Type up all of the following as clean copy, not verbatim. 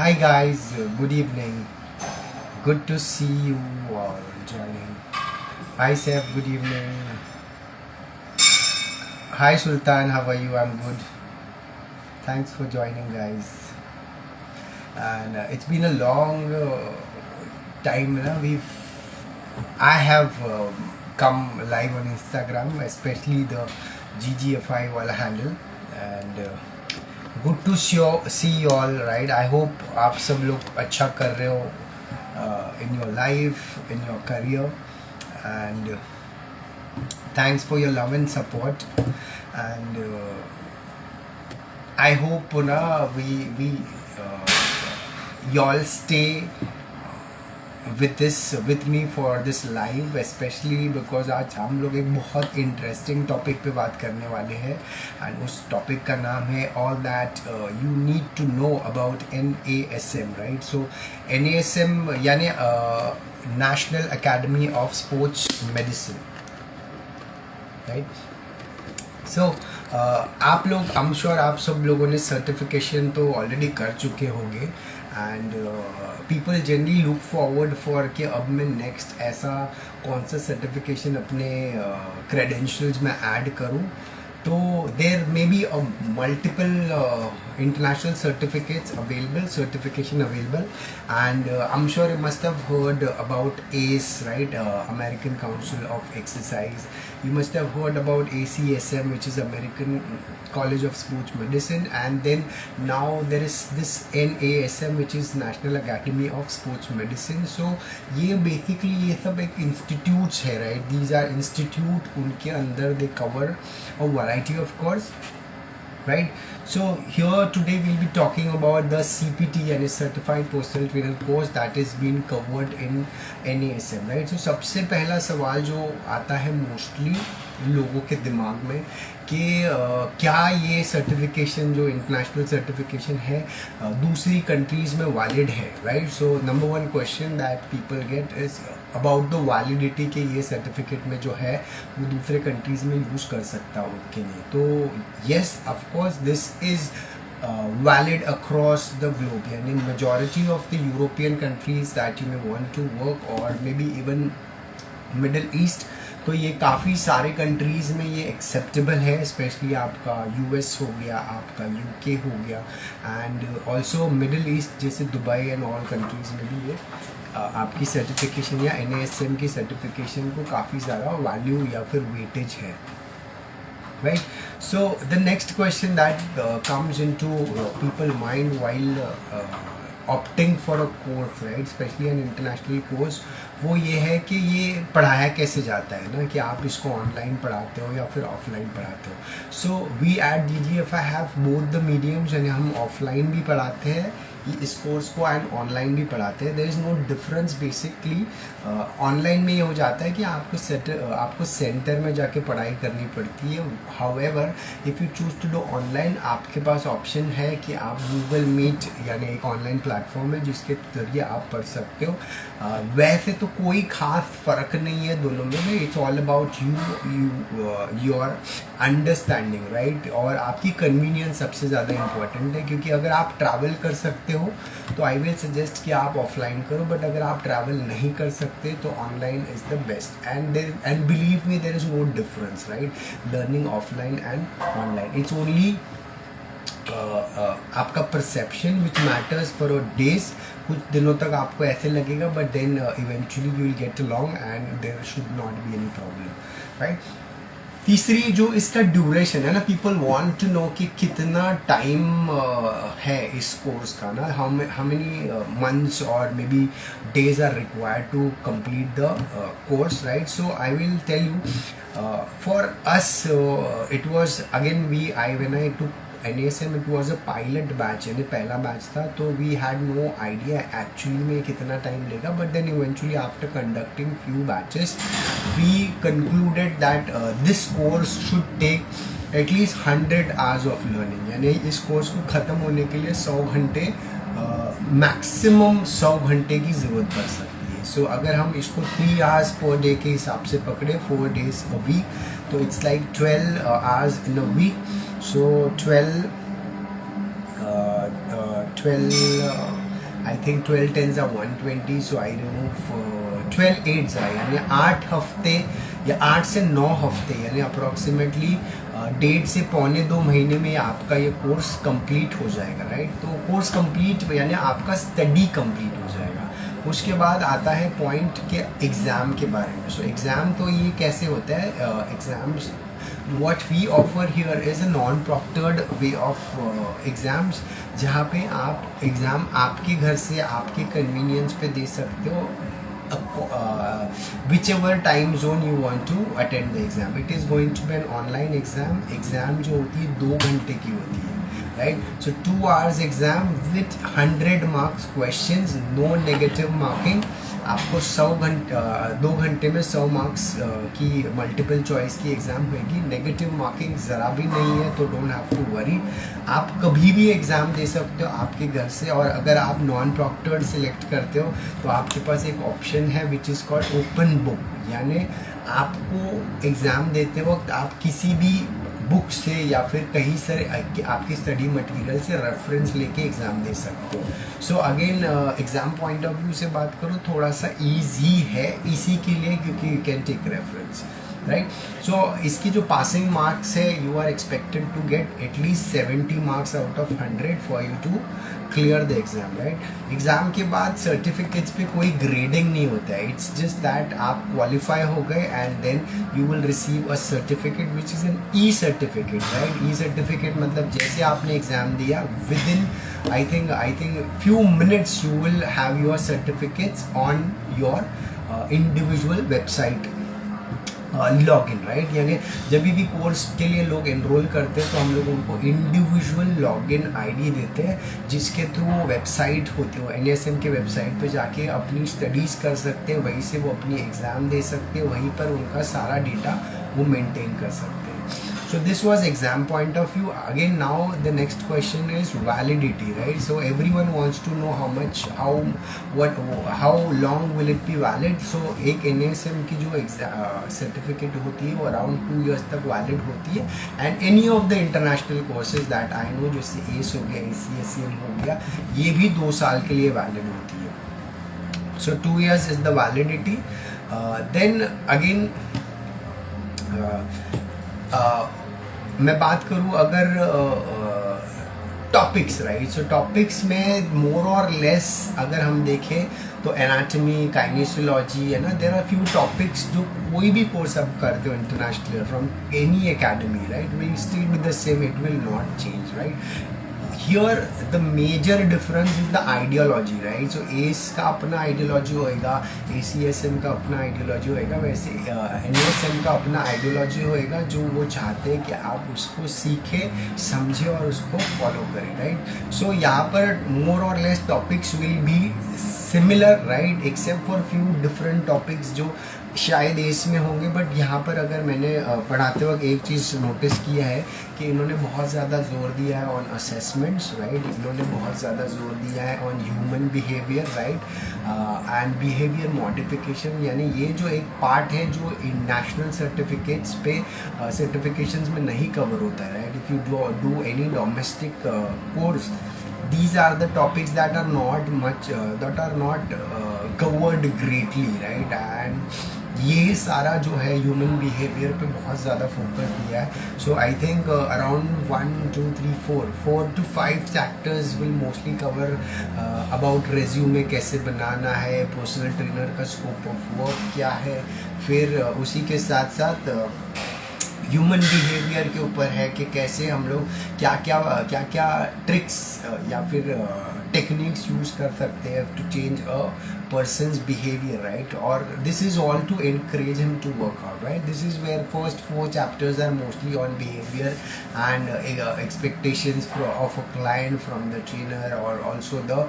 Hi guys, good evening. Good to see you all joining. Hi Seth, good evening. Hi Sultan, how are you? I'm good. Thanks for joining, guys. And it's been a long time. I have come live on Instagram, especially the GGFI wala handle, and good to see you all. Right? I hope आप सब लोग अच्छा कर रहे हो in your life, in your career, and thanks for your love and support. And I hope we y'all stay with me for this live, especially because आज हम लोग एक बहुत इंटरेस्टिंग टॉपिक पे बात करने वाले हैं एंड उस टॉपिक का नाम है all that you need to know about NASM, right? So NASM यानी national academy of sports medicine, right? So आप लोग आई एम श्योर आप सब लोगों ने सर्टिफिकेशन तो ऑलरेडी कर चुके होंगे and people generally look forward for कि अब मैं नेक्स्ट ऐसा कौन सा सर्टिफिकेशन अपने क्रेडेंशियल्स में ऐड करूं. तो there may be multiple international certificates available, certification available, and I'm sure you must have heard about ACE, right? American Council of Exercise. You must have heard about ACSM, which is American College of Sports Medicine, and then now there is this NASM, which is National Academy of Sports Medicine. So ये basically ये सब एक institutes है, right? These are institute, उनके अंदर they cover a variety of course, right? So here today we'll be talking about the CPT and a Certified Personal Trainer course that is being covered in NASM, right? So सबसे पहला सवाल जो आता है mostly लोगों के दिमाग में कि क्या ये सर्टिफिकेशन जो इंटरनेशनल सर्टिफिकेशन है दूसरी कंट्रीज़ में वैलिड है, right? So number one question that people get is about the validity कि ये सर्टिफिकेट में जो है वो दूसरे कंट्रीज़ में यूज़ कर सकता हो कि नहीं. तो yes, of course this is valid across the globe, and in majority of the European countries that you may want to work, or maybe even Middle East, तो ये काफ़ी सारे कंट्रीज़ में ये एक्सेप्टेबल है. स्पेशली आपका US हो गया, आपका UK हो गया, एंड ऑल्सो मिडिल ईस्ट जैसे दुबई एंड ऑल कंट्रीज़ में भी ये आपकी सर्टिफिकेशन या NASM की सर्टिफिकेशन को काफ़ी ज़्यादा वैल्यू या फिर वेटेज है, right? So the next question that comes into people mind while opting for a course, right, especially an international course, वो ये है कि ये पढ़ाया कैसे जाता है ना, कि आप इसको ऑनलाइन पढ़ाते हो या फिर ऑफलाइन पढ़ाते हो. So we at GGFI have both the mediums, यानी हम ऑफलाइन भी पढ़ाते हैं इस कोर्स को एंड ऑनलाइन भी पढ़ाते हैं. There is no difference basically. Online में ये हो जाता है कि आपको सेंटर में जाके पढ़ाई करनी पड़ती है. However if you choose to do online, आपके पास ऑप्शन है कि आप गूगल मीट यानी एक ऑनलाइन प्लेटफॉर्म है जिसके जरिए आप पढ़ सकते हो. वैसे तो कोई ख़ास फ़र्क नहीं है दोनों में. It's all about your understanding, right? और आपकी कन्वीनियंस सबसे ज़्यादा इम्पोर्टेंट है, क्योंकि अगर आप ट्रैवल कर सकते हो तो आई विल सजेस्ट कि आप ऑफलाइन करो, बट अगर आप ट्रैवल नहीं कर सकते तो online is the best. And believe me, there is no difference, right? Learning offline and online, it's only आपका perception which matters for a days. कुछ दिनों तक आपको ऐसे लगेगा, but then eventually you will get along and there should not be any problem, right? तीसरी जो इसका ड्यूरेशन है ना, पीपल वांट टू नो कि कितना टाइम है इस कोर्स का ना, हाउ मेनी मंथ्स और maybe days are required to complete the course, right? So I will tell you for us it was again when I took NASM, it was a pilot batch, यानी पहला batch था. तो we had no idea actually में कितना time लेगा, but then eventually after conducting few batches we concluded that this course should take at least 100 hours of learning. यानी इस course को ख़त्म होने के लिए 100 घंटे, मैक्सिमम 100 घंटे की ज़रूरत पड़ सकती है. सो अगर हम इसको 3 आवर्स पर डे के हिसाब से पकड़े, 4 days a week, तो it's like 12 hours in a week. So 12 I think 12 10s are 120, so I remove 12 8s are, यानी 8 हफ्ते या 8 से 9 हफ्ते, यानी अप्रॉक्सीमेटली 1.5 से पौने 2 महीने में आपका ये कोर्स कंप्लीट हो जाएगा, राइट। तो कोर्स कंप्लीट यानी आपका स्टडी कंप्लीट हो जाएगा। उसके बाद आता है पॉइंट के एग्ज़ाम के बारे में। सो एग्ज़ाम तो ये कैसे होता है, exams what we offer here is a non-proctored way of exams, जहाँ पे आप एग्ज़ाम आपके घर से आपके कन्वीनियंस पे दे सकते हो, whichever time zone you want to attend the exam. It is going to be an online exam. Exam जो होती है 2 घंटे की होती है, right? So 2 hours exam with 100 marks questions, no negative marking. आपको 2 घंटे में 100 मार्क्स की मल्टीपल चॉइस की एग्ज़ाम होगी। नेगेटिव मार्किंग ज़रा भी नहीं है, तो डोंट हैव टू वरी। आप कभी भी एग्ज़ाम दे सकते हो आपके घर से। और अगर आप नॉन प्रॉक्टर्ड सिलेक्ट करते हो तो आपके पास एक ऑप्शन है which is called open book, यानी आपको एग्ज़ाम देते वक्त आप किसी भी बुक से या फिर कहीं से आपकी स्टडी मटेरियल से रेफरेंस लेके एग्ज़ाम दे सकते हो। So again exam point of view से बात करो, थोड़ा सा ईजी है इसी के लिए क्योंकि you can take reference, right. So इसकी जो पासिंग मार्क्स है, you are expected to get at least 70 marks out of 100 for you to clear the exam, right. Exam के बाद सर्टिफिकेट्स पे कोई ग्रेडिंग नहीं होता है, इट्स जस्ट दैट आप क्वालिफाई हो गए and then you will receive a certificate which is an e certificate, right. E certificate मतलब जैसे आपने एग्ज़ाम दिया with in I think few minutes you will have your certificates on your individual website login, right. यानी जब भी course के लिए लोग एनरोल करते हैं तो हम लोग उनको इंडिविजुअल लॉगिन आईडी देते हैं, जिसके थ्रू वो वेबसाइट होती है, NASM के वेबसाइट पे जाके अपनी स्टडीज़ कर सकते हैं, वहीं से वो अपनी एग्ज़ाम दे सकते हैं, वहीं पर उनका सारा डेटा वो मेंटेन कर सकते हैं। So this was exam point of view. Again, now the next question is validity, right? So everyone wants to know how long will it be valid? So एक NASM की जो certificate होती है वो around 2 years तक valid होती है, and any of the international courses that I know जैसे ACE हो गया, ACSM हो गया, ये भी 2 साल के लिए valid होती है। So 2 years is the validity. Then again मैं बात करूँ अगर टॉपिक्स, राइट। सो टॉपिक्स में मोर और लेस अगर हम देखें तो एनाटमी, काइनेसियोलॉजी है ना, देयर आर फ्यू टॉपिक्स जो कोई भी कोर्स आप करते हो international from any academy, right, will still be the same, it will not change, right. Here the major difference is the ideology, right? So ACE का अपना ideology होएगा, ACSM का अपना ideology होएगा, वैसे NASM का अपना ideology होएगा, जो वो चाहते हैं कि आप उसको सीखें, समझें और उसको follow करें, right? So यहाँ पर more or less topics will be similar, right? Except for few different topics जो शायद एस में होंगे, बट यहाँ पर अगर मैंने पढ़ाते वक्त एक चीज़ नोटिस किया है कि इन्होंने बहुत ज़्यादा जोर दिया है ऑन असेसमेंट्स, राइट। इन्होंने बहुत ज़्यादा जोर दिया है on human behaviour, right, and behaviour modification, यानी ये जो एक पार्ट है जो नेशनल सर्टिफिकेट्स पे सर्टिफिकेशंस में नहीं कवर होता है, right. If you do any domestic course, these are the topics that are not covered greatly, right? And ये सारा जो है ह्यूमन बिहेवियर पे बहुत ज़्यादा फोकस दिया है। So I think around 1 2 3 4 to 5 chapters will mostly cover about resume कैसे बनाना है, पर्सनल ट्रेनर का स्कोप ऑफ वर्क क्या है, फिर उसी के साथ साथ ह्यूमन बिहेवियर के ऊपर है कि कैसे हम लोग क्या क्या ट्रिक्स या फिर टेक्निक्स यूज़ कर सकते हैं to change a person's behavior, right? Or this is all to encourage him to work out, right? This is where first 4 chapters are mostly on behavior and expectations of a client from the trainer, or also the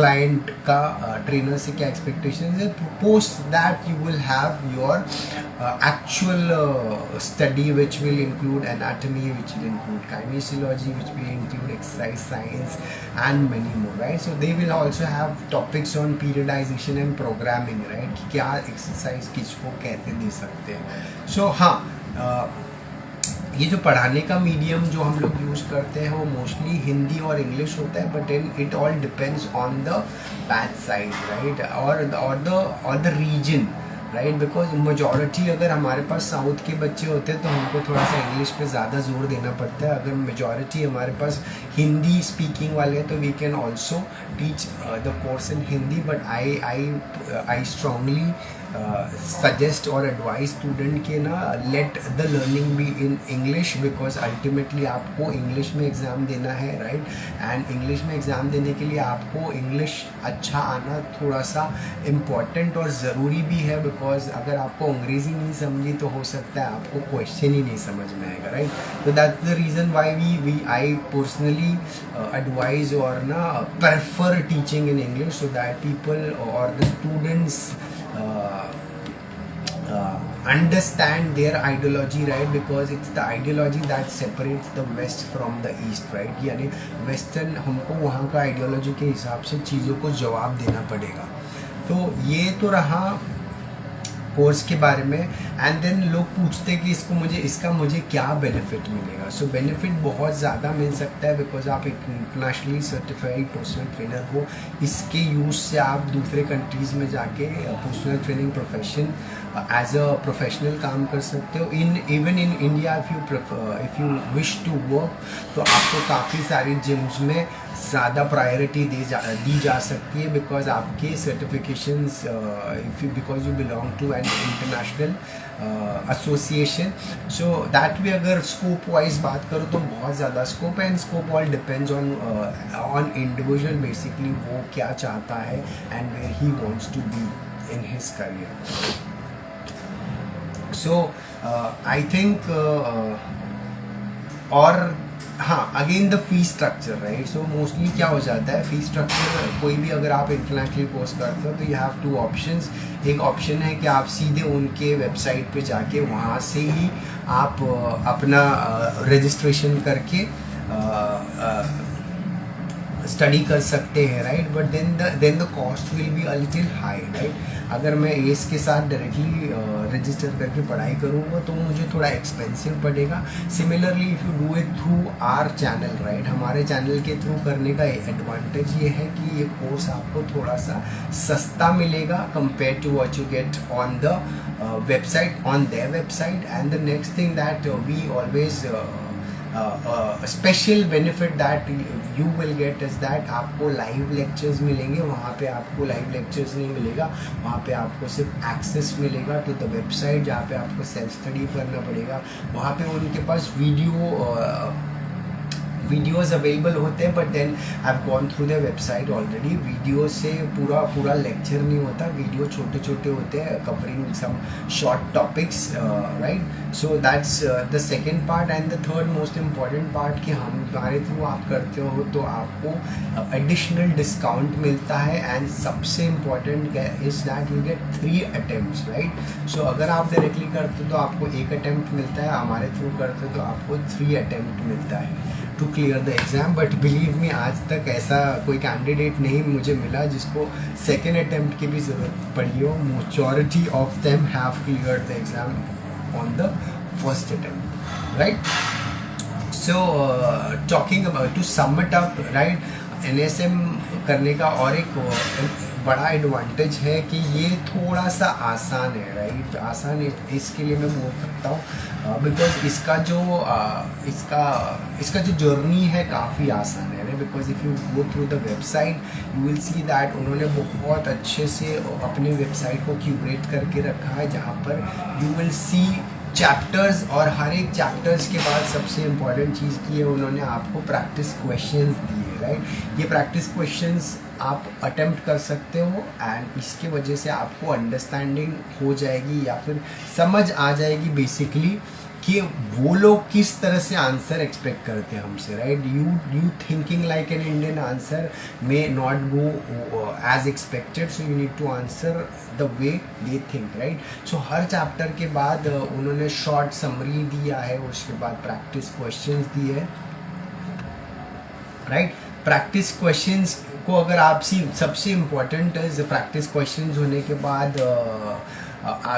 client का trainer से क्या expectations है. Post that you will have your actual study, which will include anatomy, which will include kinesiology, which will include exercise science and many more, right? So they will also have topics on periodization and programming, right? कि क्या exercise किसको कैसे दे सकते हैं. So हाँ, ये जो पढ़ाने का मीडियम जो हम लोग यूज़ करते हैं वो मोस्टली हिंदी और इंग्लिश होता है, but it all depends on the batch size, right, और the region, right, because majority अगर हमारे पास साउथ के बच्चे होते हैं तो हमको थोड़ा सा इंग्लिश पे ज़्यादा जोर देना पड़ता है। अगर मेजॉरिटी हमारे पास हिंदी स्पीकिंग वाले हैं तो we can also teach the course in Hindi, but I strongly suggest और एडवाइस स्टूडेंट के ना let the learning be in English, because ultimately आपको इंग्लिश में एग्ज़ाम देना है, राइट, एंड इंग्लिश में एग्ज़ाम देने के लिए आपको इंग्लिश अच्छा आना थोड़ा सा इम्पॉर्टेंट और ज़रूरी भी है, बिकॉज अगर आपको अंग्रेज़ी नहीं समझी तो हो सकता है आपको क्वेश्चन ही नहीं समझ में आएगा, राइट। तो that's the reason why we I personally advise और ना prefer teaching in English, so that people और the students understand their ideology, right, because it's the ideology that separates the west from the east, right, यानी western हमको वहाँ का ideology के हिसाब से चीज़ों को जवाब देना पड़ेगा। तो ये तो रहा कोर्स के बारे में। एंड देन लोग पूछते हैं कि इसका मुझे क्या बेनिफिट मिलेगा। सो बेनिफिट बहुत ज़्यादा मिल सकता है, बिकॉज आप एक इंटरनेशनली सर्टिफाइड पर्सनल ट्रेनर हो। इसके यूज़ से आप दूसरे कंट्रीज़ में जाके personal training profession as a professional काम कर सकते हो। Even in India if you wish to work, तो आपको काफ़ी सारी जिम्स में ज़्यादा प्रायोरिटी दी जा सकती है, बिकॉज आपके certifications because you belong to an international association. So that भी अगर स्कोप वाइज बात करो तो बहुत ज़्यादा स्कोप है, and scope all depends on individual, basically वो क्या चाहता है and where he wants to be in his career. So I think और हाँ, again the fee structure, right. So mostly क्या हो जाता है, फी स्ट्रक्चर कोई भी अगर आप इंटरनेशनल कोर्स करते हो तो यू हैव टू ऑप्शंस। एक ऑप्शन है कि आप सीधे उनके वेबसाइट पे जाके वहाँ से ही आप अपना रजिस्ट्रेशन करके स्टडी कर सकते हैं, right, but then the cost will be a little high, right. अगर मैं एस के साथ डायरेक्टली रजिस्टर करके पढ़ाई करूँगा तो मुझे थोड़ा एक्सपेंसिव पड़ेगा। Similarly if you do it through our channel, right, हमारे चैनल के थ्रू करने का एडवांटेज ये है कि ये कोर्स आपको थोड़ा सा सस्ता मिलेगा compare to what you get on the website, on their website. And the next thing that we always special benefit that you will get is that आपको लाइव लेक्चर्स मिलेंगे। वहाँ पे आपको लाइव लेक्चर्स नहीं मिलेगा, वहाँ पे आपको सिर्फ एक्सेस मिलेगा टू द वेबसाइट, जहाँ पे आपको सेल्फ स्टडी करना पड़ेगा। वहाँ पे उनके पास वीडियोज़ अवेलेबल होते हैं, but then I have gone through the website already. Video से पूरा लेक्चर नहीं होता, वीडियो छोटे छोटे होते हैं covering some short topics, right. So that's the second part. And the third most important part कि हमारे थ्रू आप करते हो तो आपको एडिशनल डिस्काउंट मिलता है। एंड सबसे important is that you get 3 attempts, right. So अगर आप डायरेक्टली करते हो तो आपको 1 अटैम्प्ट मिलता है, हमारे थ्रू करते हो तो आपको 3 अटैम्प्ट मिलता है to clear the exam. But believe me, आज तक ऐसा कोई कैंडिडेट नहीं मुझे मिला जिसको सेकेंड अटैम्प्ट की भी ज़रूरत पड़ी हो। Majority of them have cleared the exam on the first attempt, right. So talking about to sum it up, right, NSM करने का और एक बड़ा एडवांटेज है कि ये थोड़ा सा आसान है, राइट। आसान इसके लिए मैं बोल सकता हूँ बिकॉज इसका जो जर्नी है काफ़ी आसान है, right. Because if you go through the website you will see that उन्होंने बहुत अच्छे से अपने वेबसाइट को क्यूरेट करके रखा है, जहाँ पर यू विल सी चैप्टर्स, और हर एक चैप्टर्स के बाद सबसे इम्पॉर्टेंट चीज़ की है उन्होंने आपको प्रैक्टिस क्वेश्चंस दिए, राइट। ये प्रैक्टिस क्वेश्चंस आप अटेम्प्ट कर सकते हो एंड इसके वजह से आपको अंडरस्टैंडिंग हो जाएगी या फिर समझ आ जाएगी बेसिकली कि वो लोग किस तरह से आंसर एक्सपेक्ट करते हैं हमसे, right. You thinking like an Indian answer may not go as expected, so you need to answer the way they think, right. सो हर चैप्टर के बाद उन्होंने शॉर्ट समरी दिया है, उसके बाद प्रैक्टिस क्वेश्चंस दिए है, राइट। प्रैक्टिस क्वेश्चंस को अगर आप सबसे इम्पोर्टेंट है प्रैक्टिस क्वेश्चंस होने के बाद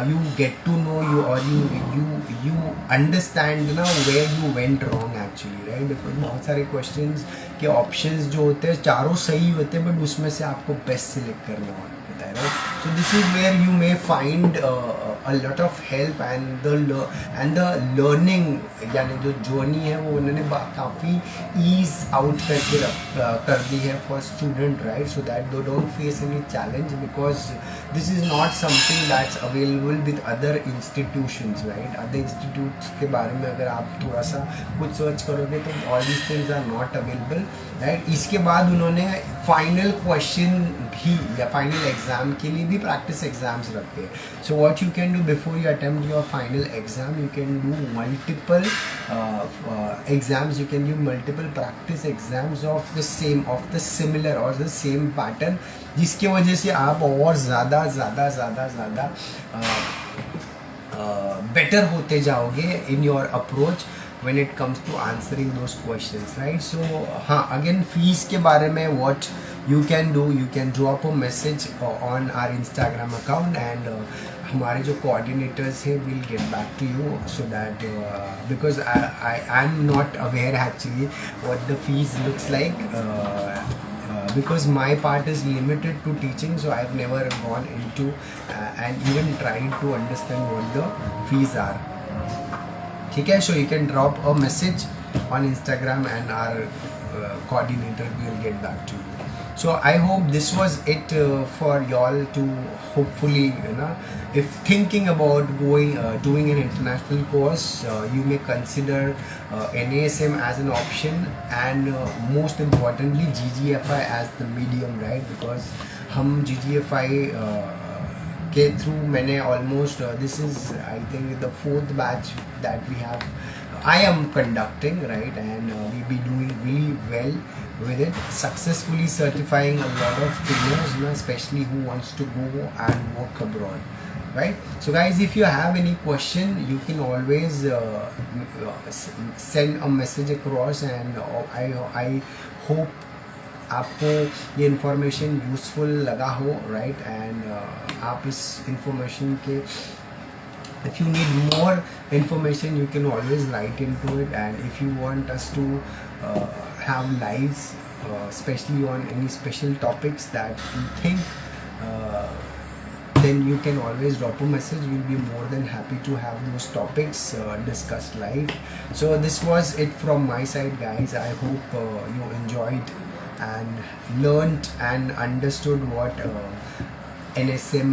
you get to know you, or you understand ना where you went wrong actually, right? Because बहुत सारे questions के options जो होते हैं चारों सही होते हैं, but उसमें से आपको best select करना होता है, right? So this is where you may find a lot of help, and the learning यानी जो journey है वो उन्होंने काफ़ी ease out करके कर दी है for student, right? So that they don't face any challenge, because this is not something that's available with other institutions, right? Other institutes के बारे में अगर आप थोड़ा सा कुछ सर्च करोगे तो all these things are not available, right? इसके बाद उन्होंने फाइनल क्वेश्चन भी या फाइनल एग्जाम के लिए भी प्रैक्टिस एग्जाम्स रखे हैं. So what you can do before you attempt your final exam, you can do multiple exams, you can do multiple practice exams of the similar और the same pattern, जिसकी वजह से आप और ज़्यादा बेटर होते जाओगे in your approach when it comes to answering those questions, right? So हाँ, again fees के बारे में what you can do, you can drop a message on our Instagram account, and हमारे जो coordinators हैं will get back to you, so that because I'm not aware actually what the fees looks like, because my part is limited to teaching, so I've never gone into and even tried to understand what the fees are. ठीक है, so you can drop a message on Instagram and our coordinator will get back to you. So I hope this was it for y'all to hopefully, you know, if thinking about doing an international course, you may consider NASM as an option, and most importantly GGFI as the medium, right? Because हम GGFI के through मैंने almost this is I think the 4th batch that we have I am conducting, right? And we be doing really well with it, successfully certifying a lot of trainers, you know, especially who wants to go and work abroad, right? So guys, if you have any question, you can always send a message across, and I hope आपको ये information useful लगा हो, right? And आप इस information के if you need more information, you can always write into it, and if you want us to have lives, especially on any special topics that you think, then you can always drop a message. We'll be more than happy to have those topics discussed live. So this was it from my side, guys. I hope you enjoyed and learned and understood what NSM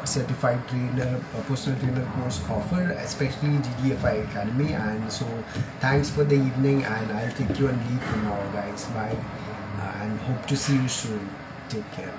certified trainer, personal trainer course offer, especially GGFI Academy. And so thanks for the evening, and I'll take you on leave for now, guys. Bye, and hope to see you soon. Take care.